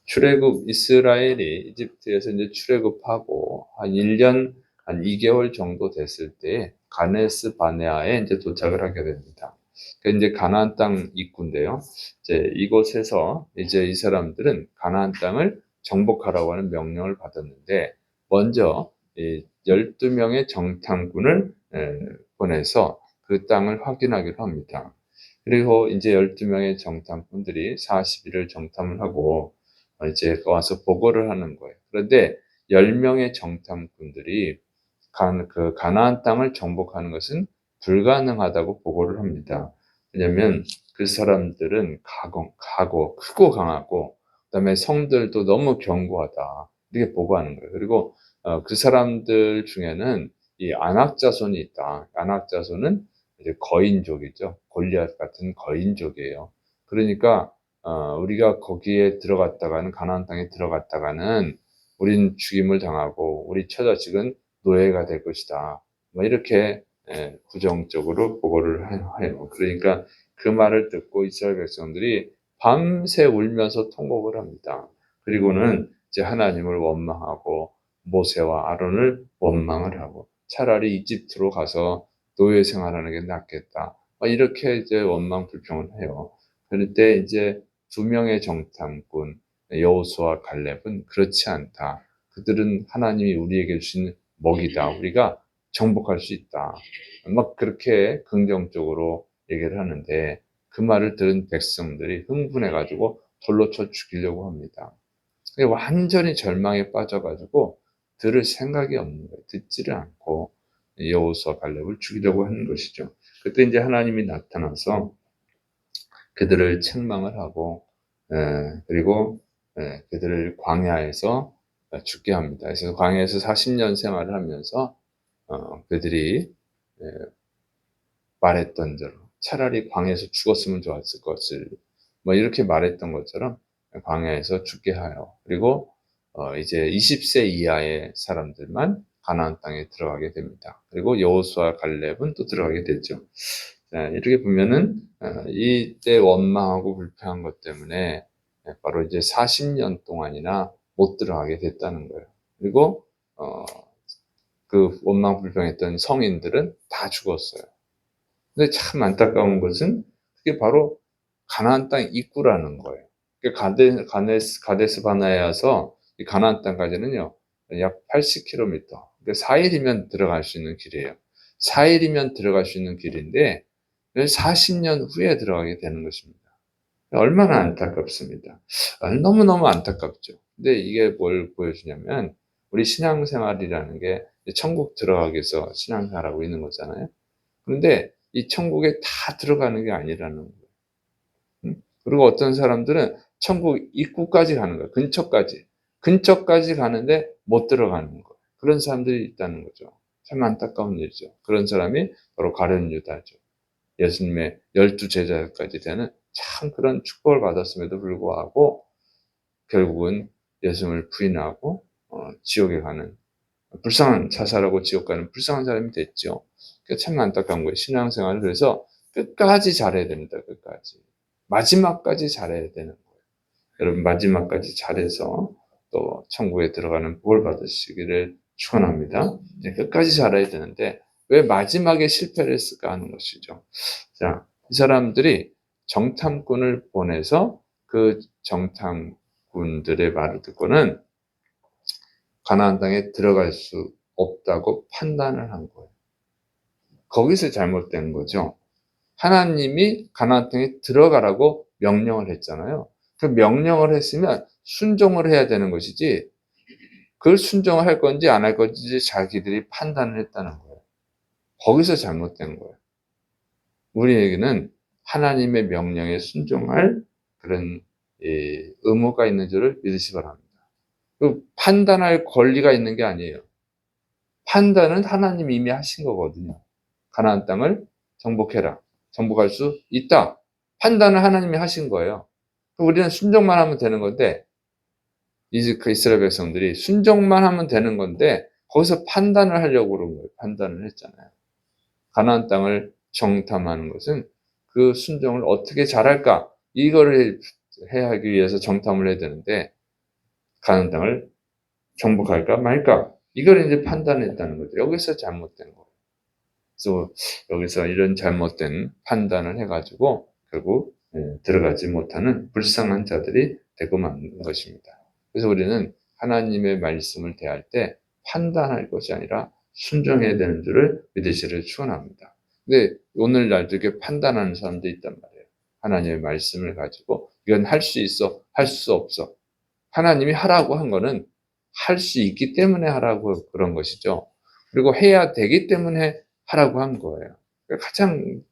출애굽 이스라엘이 이집트에서 이제 출애굽하고 한 1년 한 2개월 정도 됐을 때 가데스 바네아에 이제 도착을 하게 됩니다. 그 이제 가나안 땅 입구인데요. 이제 이곳에서 이제 이 사람들은 가나안 땅을 정복하라고 하는 명령을 받았는데 먼저 이 12명의 정탐꾼을 보내서 그 땅을 확인하기로 합니다. 그리고 이제 12명의 정탐꾼들이 40일을 정탐을 하고 이제 와서 보고를 하는 거예요. 그런데 10명의 정탐꾼들이 그 가나안 땅을 정복하는 것은 불가능하다고 보고를 합니다. 왜냐하면 그 사람들은 크고 강하고 그다음에 성들도 너무 견고하다 이렇게 보고하는 거예요. 그리고 그 사람들 중에는 이 아낙 자손이 있다. 아낙 자손은 이제 거인족이죠. 골리앗 같은 거인족이에요. 그러니까 우리가 거기에 들어갔다가는 가나안 땅에 들어갔다가는 우린 죽임을 당하고 우리 처자식은 노예가 될 것이다. 뭐 이렇게 부정적으로 보고를 해요. 그러니까 그 말을 듣고 이스라엘 백성들이 밤새 울면서 통곡을 합니다. 그리고는 이제 하나님을 원망하고 모세와 아론을 원망을 하고 차라리 이집트로 가서 노예 생활하는 게 낫겠다. 이렇게 이제 원망 불평을 해요. 그럴 때 이제 2명의 정탐꾼 여호수아 갈렙은 그렇지 않다. 그들은 하나님이 우리에게 주신 먹이다. 우리가 정복할 수 있다. 막 그렇게 긍정적으로 얘기를 하는데 그 말을 들은 백성들이 흥분해가지고 돌로 쳐 죽이려고 합니다. 완전히 절망에 빠져가지고 들을 생각이 없는 거예요. 듣지를 않고 여호수아 갈렙을 죽이려고 하는 것이죠. 그때 이제 하나님이 나타나서 그들을 책망을 하고 그리고 그들을 광야에서 죽게 합니다. 그래서 광야에서 40년 생활을 하면서 그들이 말했던 대로 차라리 광야에서 죽었으면 좋았을 것을 뭐 이렇게 말했던 것처럼 광야에서 죽게 하여 그리고 이제 20세 이하의 사람들만 가나안 땅에 들어가게 됩니다. 그리고 여호수아 갈렙은 또 들어가게 되죠. 이렇게 보면은 이때 원망하고 불평한 것 때문에 바로 이제 40년 동안이나 못 들어가게 됐다는 거예요. 그리고 그 원망 불평했던 성인들은 다 죽었어요. 근데 참 안타까운 것은 그게 바로 가나안 땅 입구라는 거예요. 가데스 바네아에서 이 가나안 땅까지는요 약 80km. 그러니까 4일이면 들어갈 수 있는 길이에요. 4일이면 들어갈 수 있는 길인데 40년 후에 들어가게 되는 것입니다. 얼마나 안타깝습니다. 너무너무 안타깝죠. 근데 이게 뭘 보여주냐면 우리 신앙생활이라는 게 천국 들어가기 위해서 신앙생활하고 있는 거잖아요. 그런데 이 천국에 다 들어가는 게 아니라는 거예요. 그리고 어떤 사람들은 천국 입구까지 가는 거예요. 근처까지 가는데 못 들어가는 거예요. 그런 사람들이 있다는 거죠. 참 안타까운 일이죠. 그런 사람이 바로 가룟 유다죠. 예수님의 12 제자까지 되는 참 그런 축복을 받았음에도 불구하고 결국은 예수님을 부인하고 지옥에 가는 불쌍한 자살하고 지옥 가는 불쌍한 사람이 됐죠. 참 안타까운 거예요. 신앙생활을 그래서 끝까지 잘해야 됩니다. 끝까지. 마지막까지 잘해야 되는 거예요. 여러분 마지막까지 잘해서 또 천국에 들어가는 복을 받으시기를 축원합니다. 끝까지 잘해야 되는데 왜 마지막에 실패를 했을까 하는 것이죠. 자, 이 사람들이 정탐꾼을 보내서 그 정탐꾼들의 말을 듣고는 가나안 땅에 들어갈 수 없다고 판단을 한 거예요. 거기서 잘못된 거죠. 하나님이 가나안 땅에 들어가라고 명령을 했잖아요. 그 명령을 했으면 순종을 해야 되는 것이지 그걸 순종을 할 건지 안 할 건지 자기들이 판단을 했다는 거예요. 거기서 잘못된 거예요. 우리에게는 하나님의 명령에 순종할 그런 의무가 있는 줄을 믿으시 바랍니다. 그 판단할 권리가 있는 게 아니에요. 판단은 하나님이 이미 하신 거거든요. 가나안 땅을 정복해라. 정복할 수 있다. 판단을 하나님이 하신 거예요. 우리는 순종만 하면 되는 건데 그 이스라엘 백성들이 순종만 하면 되는 건데 거기서 판단을 하려고 그런 거예요. 판단을 했잖아요. 가나안 땅을 정탐하는 것은 그 순종을 어떻게 잘할까 이거를 하기 위해서 정탐을 해야 되는데 가나안 땅을 정복할까 말까 이걸 이제 판단했다는 거죠. 여기서 잘못된 거예요. 그래서 여기서 이런 잘못된 판단을 해가지고 결국 들어가지 못하는 불쌍한 자들이 되고 마는 것입니다. 그래서 우리는 하나님의 말씀을 대할 때 판단할 것이 아니라 순종해야 되는 줄을 믿으시기를 축원합니다. 근데 오늘날 되게 판단하는 사람도 있단 말이에요. 하나님의 말씀을 가지고 이건 할 수 있어, 할 수 없어. 하나님이 하라고 한 거는 할 수 있기 때문에 하라고 그런 것이죠. 그리고 해야 되기 때문에 하라고 한 거예요. 가장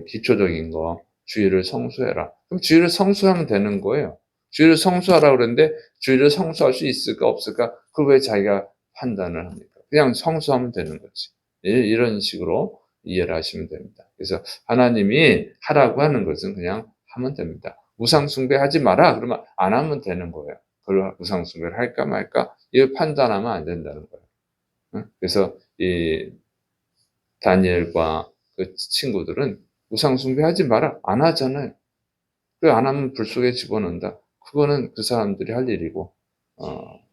기초적인 거, 주의를 성수해라. 그럼 주의를 성수하면 되는 거예요. 주의를 성수하라고 그러는데 주의를 성수할 수 있을까 없을까? 그걸 왜 자기가 판단을 합니까? 그냥 성수하면 되는 거지. 이런 식으로 이해를 하시면 됩니다. 그래서 하나님이 하라고 하는 것은 그냥 하면 됩니다. 우상숭배하지 마라. 그러면 안 하면 되는 거예요. 그걸 우상숭배를 할까 말까? 이걸 판단하면 안 된다는 거예요. 그래서 이 다니엘과 그 친구들은 우상숭배하지 마라. 안 하잖아요. 그 안 하면 불 속에 집어넣는다. 그거는 그 사람들이 할 일이고,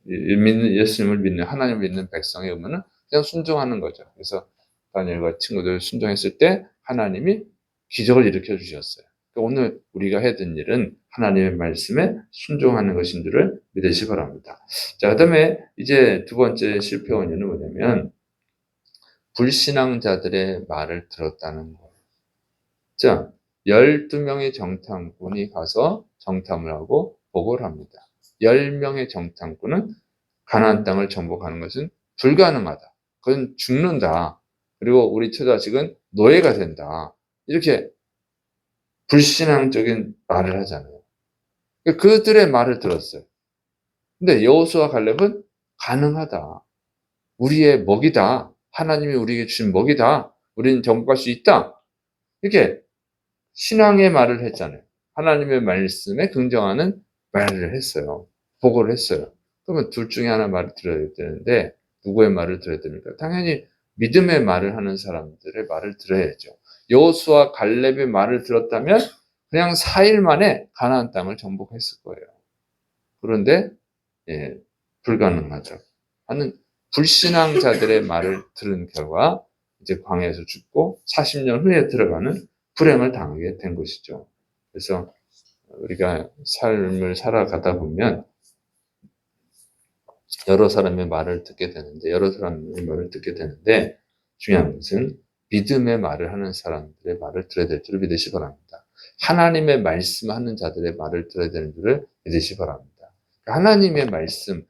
예수님을 믿는, 하나님을 믿는 백성의 의무는 그냥 순종하는 거죠. 그래서 다니엘과 친구들 순종했을 때 하나님이 기적을 일으켜 주셨어요. 그러니까 오늘 우리가 해야 되는 일은 하나님의 말씀에 순종하는 것인 줄을 믿으시기 바랍니다. 자, 그 다음에 이제 두 번째 실패 원인은 뭐냐면, 불신앙자들의 말을 들었다는 거예요. 자, 12명의 정탐꾼이 가서 정탐을 하고 보고를 합니다. 10명의 정탐꾼은 가나안 땅을 정복하는 것은 불가능하다. 그건 죽는다. 그리고 우리 처자식은 노예가 된다. 이렇게 불신앙적인 말을 하잖아요. 그들의 말을 들었어요. 근데 여호수아 갈렙은 가능하다. 우리의 먹이다. 하나님이 우리에게 주신 먹이다. 우리는 정복할 수 있다. 이렇게 신앙의 말을 했잖아요. 하나님의 말씀에 긍정하는 말을 했어요. 보고를 했어요. 그러면 둘 중에 하나 말을 들어야 되는데 누구의 말을 들어야 됩니까? 당연히 믿음의 말을 하는 사람들의 말을 들어야죠. 여호수아 갈렙의 말을 들었다면 그냥 4일 만에 가나안 땅을 정복했을 거예요. 그런데 불가능하죠. 하는 불신앙자들의 말을 들은 결과 이제 광야에서 죽고 40년 후에 들어가는 불행을 당하게 된 것이죠. 그래서 우리가 삶을 살아가다 보면 여러 사람의 말을 듣게 되는데 중요한 것은 믿음의 말을 하는 사람들의 말을 들어야 될 줄을 믿으시 바랍니다. 하나님의 말씀하는 자들의 말을 들어야 되는 줄을 믿으시 바랍니다. 하나님의 말씀을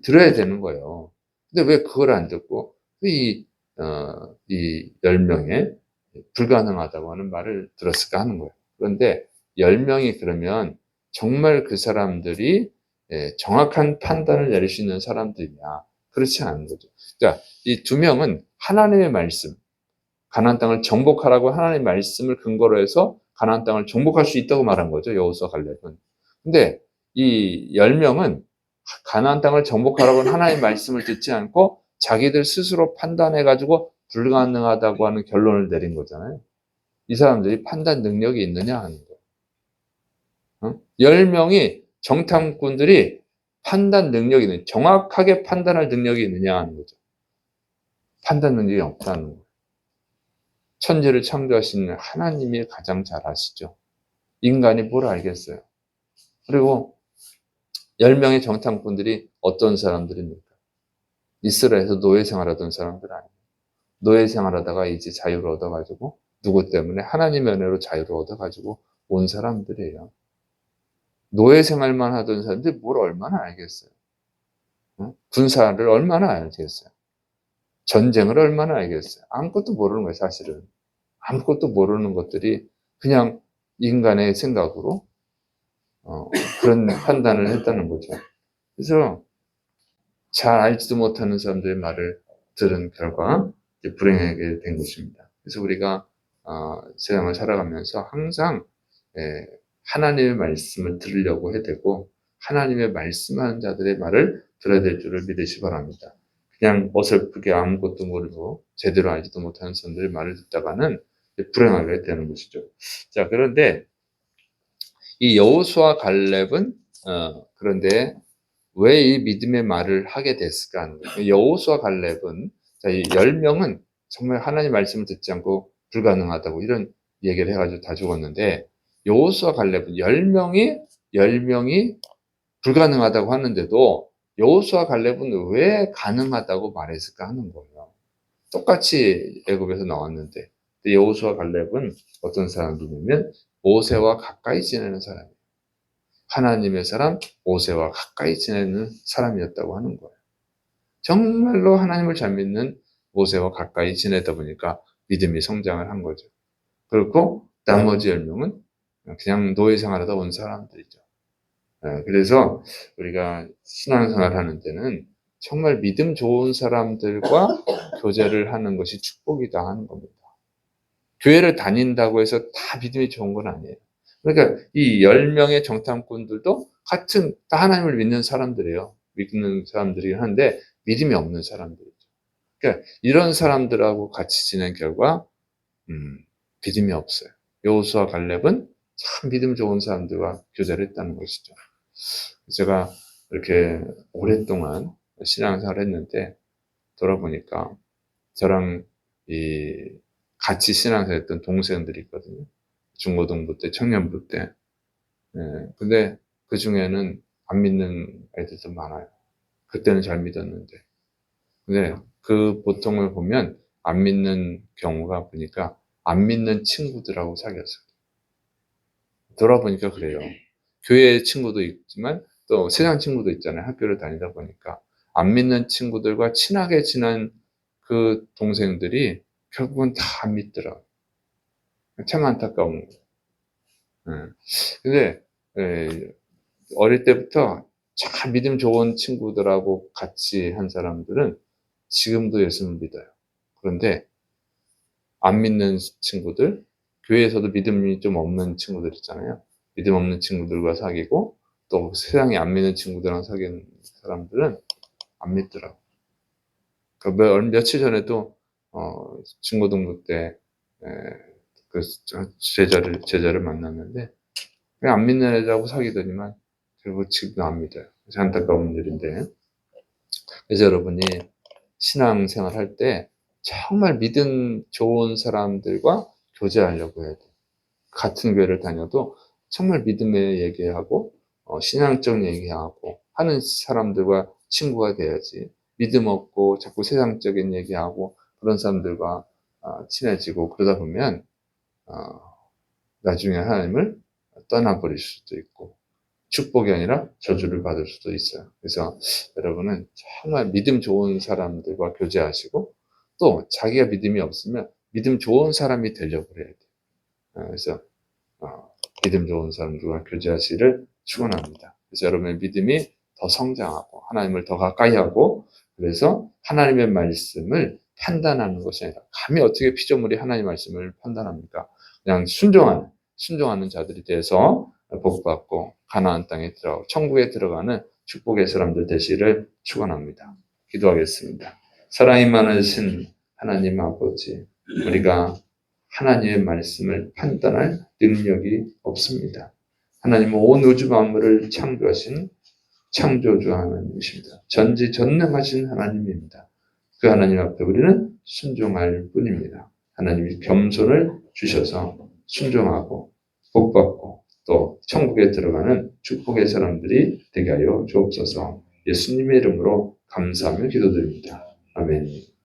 들어야 되는 거예요. 근데 왜 그걸 안 듣고 이 10명의 불가능하다고 하는 말을 들었을까 하는 거예요. 그런데 10명이 그러면 정말 그 사람들이 정확한 판단을 내릴 수 있는 사람들이냐? 그렇지 않은 거죠. 자, 이 두 명은 하나님의 말씀, 가나안 땅을 정복하라고 하나님의 말씀을 근거로 해서 가나안 땅을 정복할 수 있다고 말한 거죠. 여호수아 갈렙은. 근데 이 10명은 가나안 땅을 정복하라고 하는 하나님의 말씀을 듣지 않고 자기들 스스로 판단해 가지고 불가능하다고 하는 결론을 내린 거잖아요. 이 사람들이 판단 능력이 있느냐 하는 거. 10명이 정탐꾼들이 판단 능력이 있는, 정확하게 판단할 능력이 있느냐 하는 거죠. 판단 능력이 없다는 거예요. 천지를 창조하시는 하나님이 가장 잘 아시죠. 인간이 뭘 알겠어요. 그리고 10명의 정탐꾼들이 어떤 사람들입니까? 이스라엘에서 노예 생활하던 사람들 아니에요. 노예 생활하다가 이제 자유를 얻어가지고 누구 때문에 하나님의 은혜로 자유를 얻어가지고 온 사람들이에요. 노예 생활만 하던 사람들이 뭘 얼마나 알겠어요. 군사를 얼마나 알겠어요. 전쟁을 얼마나 알겠어요. 아무것도 모르는 거예요, 사실은. 아무것도 모르는 것들이 그냥 인간의 생각으로 그런 판단을 했다는 거죠. 그래서 잘 알지도 못하는 사람들의 말을 들은 결과 불행하게 된 것입니다. 그래서 우리가 세상을 살아가면서 항상 하나님의 말씀을 들으려고 해야 되고 하나님의 말씀하는 자들의 말을 들어야 될 줄을 믿으시 바랍니다. 그냥 어설프게 아무것도 모르고 제대로 알지도 못하는 사람들의 말을 듣다가는 불행하게 되는 것이죠. 자, 그런데 이 여호수아 갈렙은 그런데 왜 이 믿음의 말을 하게 됐을까 하는 거예요. 여호수아 갈렙은 이 10명은 정말 하나님 말씀을 듣지 않고 불가능하다고 이런 얘기를 해가지고 다 죽었는데 여호수아 갈렙은 10명이 불가능하다고 하는데도 여호수아 갈렙은 왜 가능하다고 말했을까 하는 거예요. 똑같이 애굽에서 나왔는데 여호수아 갈렙은 어떤 사람이냐면 모세와 가까이 지내는 사람이에요. 하나님의 사람 모세와 가까이 지내는 사람이었다고 하는 거예요. 정말로 하나님을 잘 믿는 모세와 가까이 지내다 보니까 믿음이 성장을 한 거죠. 그렇고 나머지 10명은 그냥 노예 생활하다 온 사람들이죠. 그래서 우리가 신앙생활 하는 데는 정말 믿음 좋은 사람들과 교제를 하는 것이 축복이다 하는 겁니다. 교회를 다닌다고 해서 다 믿음이 좋은 건 아니에요. 그러니까 이 10명의 정탐꾼들도 같은 다 하나님을 믿는 사람들이에요. 믿는 사람들이긴 한데 믿음이 없는 사람들이죠. 그러니까 이런 사람들하고 같이 지낸 결과 믿음이 없어요. 여호수아 갈렙은 참 믿음 좋은 사람들과 교제를 했다는 것이죠. 제가 이렇게 오랫동안 신앙생활을 했는데 돌아보니까 저랑 같이 신앙생활 했던 동생들이 있거든요. 중고등부 때, 청년부 때. 근데 그 중에는 안 믿는 애들도 많아요. 그때는 잘 믿었는데. 근데 그 보통을 보면 안 믿는 경우가 보니까 안 믿는 친구들하고 사귀었어요. 돌아보니까 그래요. 교회 친구도 있지만 또 세상 친구도 있잖아요. 학교를 다니다 보니까. 안 믿는 친구들과 친하게 지난 그 동생들이 결국은 다 안 믿더라고요. 참 안타까운 거예요. 근데 어릴 때부터 참 믿음 좋은 친구들하고 같이 한 사람들은 지금도 예수를 믿어요. 그런데 안 믿는 친구들, 교회에서도 믿음이 좀 없는 친구들 있잖아요. 믿음 없는 친구들과 사귀고 또 세상에 안 믿는 친구들이랑 사귄 사람들은 안 믿더라고요. 며칠 전에도 중고등부 때 그 제자를 만났는데 그냥 안 믿는 애들하고 사귀더니만 결국 지금도 안 믿어요. 그래서 안타까운 일인데 그래서 여러분이 신앙생활 할 때 정말 믿음 좋은 사람들과 교제하려고 해야 돼요. 같은 교회를 다녀도 정말 믿음의 얘기하고 신앙적 얘기하고 하는 사람들과 친구가 돼야지 믿음 없고 자꾸 세상적인 얘기하고 그런 사람들과 친해지고 그러다 보면 나중에 하나님을 떠나버릴 수도 있고 축복이 아니라 저주를 받을 수도 있어요. 그래서 여러분은 정말 믿음 좋은 사람들과 교제하시고 또 자기가 믿음이 없으면 믿음 좋은 사람이 되려고 해야 돼요. 그래서 믿음 좋은 사람들과 교제하시기를 축원합니다. 그래서 여러분의 믿음이 더 성장하고 하나님을 더 가까이 하고 그래서 하나님의 말씀을 판단하는 것이 아니라 감히 어떻게 피조물이 하나님의 말씀을 판단합니까? 그냥 순종하는 자들이 돼서 복받고 가나안 땅에 들어가고 천국에 들어가는 축복의 사람들 되시기를 축원합니다. 기도하겠습니다. 사랑이 많으신 하나님 아버지, 우리가 하나님의 말씀을 판단할 능력이 없습니다. 하나님은 온 우주 만물을 창조하신 창조주 하나님이십니다. 전지전능하신 하나님입니다. 그 하나님 앞에 우리는 순종할 뿐입니다. 하나님이 겸손을 주셔서 순종하고 복받고 또 천국에 들어가는 축복의 사람들이 되게 하여 주옵소서. 예수님의 이름으로 감사하며 기도드립니다. 아멘.